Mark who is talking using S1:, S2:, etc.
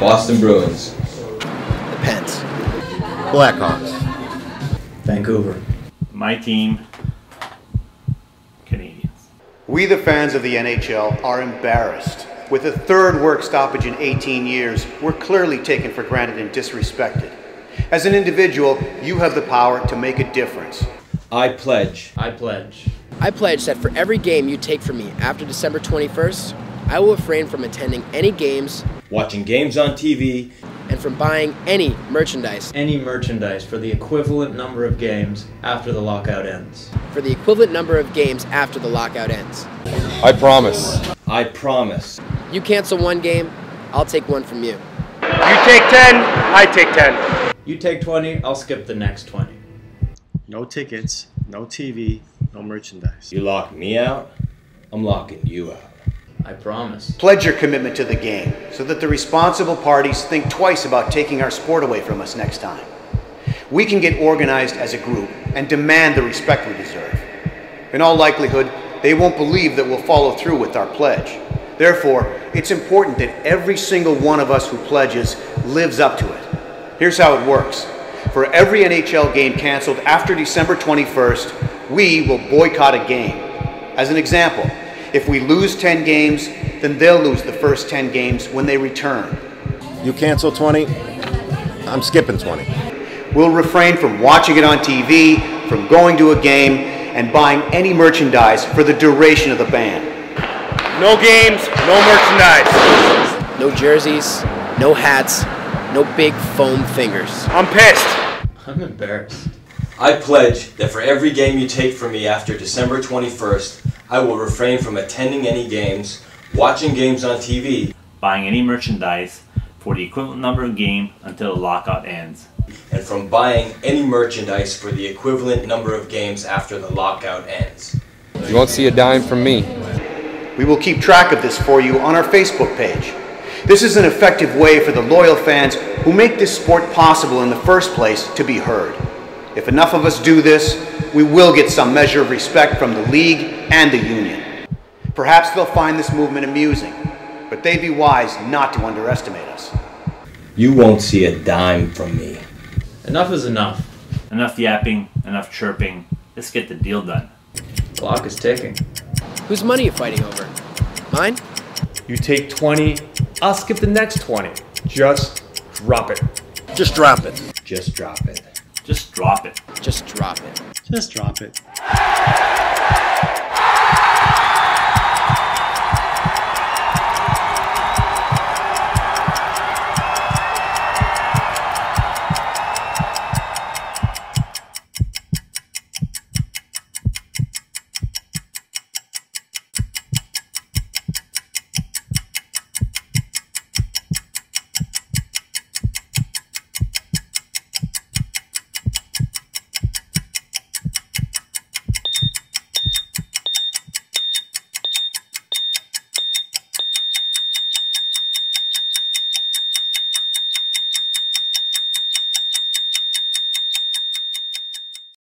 S1: Boston Bruins.
S2: The Pens.
S3: Blackhawks.
S4: Vancouver.
S5: My team, Canadians.
S6: We, the fans of the NHL, are embarrassed. With a third work stoppage in 18 years, we're clearly taken for granted and disrespected. As an individual, you have the power to make a difference.
S1: I pledge.
S4: I pledge.
S2: I pledge that for every game you take from me after December 21st, I will refrain from attending any games,
S1: Watching games on TV,
S2: and from buying any merchandise
S4: Any merchandise for the equivalent number of games after the lockout ends.
S2: for the equivalent number of games after the lockout ends.
S3: I promise.
S1: I promise.
S2: You cancel one game, I'll take one from you.
S7: You take 10, I take 10.
S4: You take 20, I'll skip the next 20.
S8: No tickets, no TV, no merchandise.
S1: You lock me out, I'm locking you out.
S4: I promise.
S6: Pledge your commitment to the game so that the responsible parties think twice about taking our sport away from us next time. We can get organized as a group and demand the respect we deserve. In all likelihood, they won't believe that we'll follow through with our pledge. Therefore, it's important that every single one of us who pledges lives up to it. Here's how it works. For every NHL game canceled after December 21st, we will boycott a game. As an example, if we lose 10 games, then they'll lose the first 10 games when they return.
S3: You cancel 20, I'm skipping 20.
S6: We'll refrain from watching it on TV, from going to a game, and buying any merchandise for the duration of the ban.
S7: No games, no merchandise.
S2: No jerseys, no hats, no big foam fingers.
S7: I'm pissed.
S4: I'm embarrassed.
S1: I pledge that for every game you take from me after December 21st, I will refrain from attending any games, watching games on TV,
S5: Buying any merchandise for the equivalent number of games until the lockout ends.
S1: and from buying any merchandise for the equivalent number of games after the lockout ends.
S3: You won't see a dime from me.
S6: We will keep track of this for you on our Facebook page. This is an effective way for the loyal fans who make this sport possible in the first place to be heard. If enough of us do this, we will get some measure of respect from the league and the union. Perhaps they'll find this movement amusing, but they'd be wise not to underestimate us.
S1: You won't see a dime from me.
S4: Enough is enough.
S5: Enough yapping, enough chirping. Let's get the deal done.
S4: Clock is ticking.
S2: Whose money are you fighting over? Mine?
S8: You take 20, I'll skip the next 20. Just drop it.
S3: Just drop it.
S1: Just drop it.
S5: Just drop it.
S2: Just drop it.
S8: Just drop it.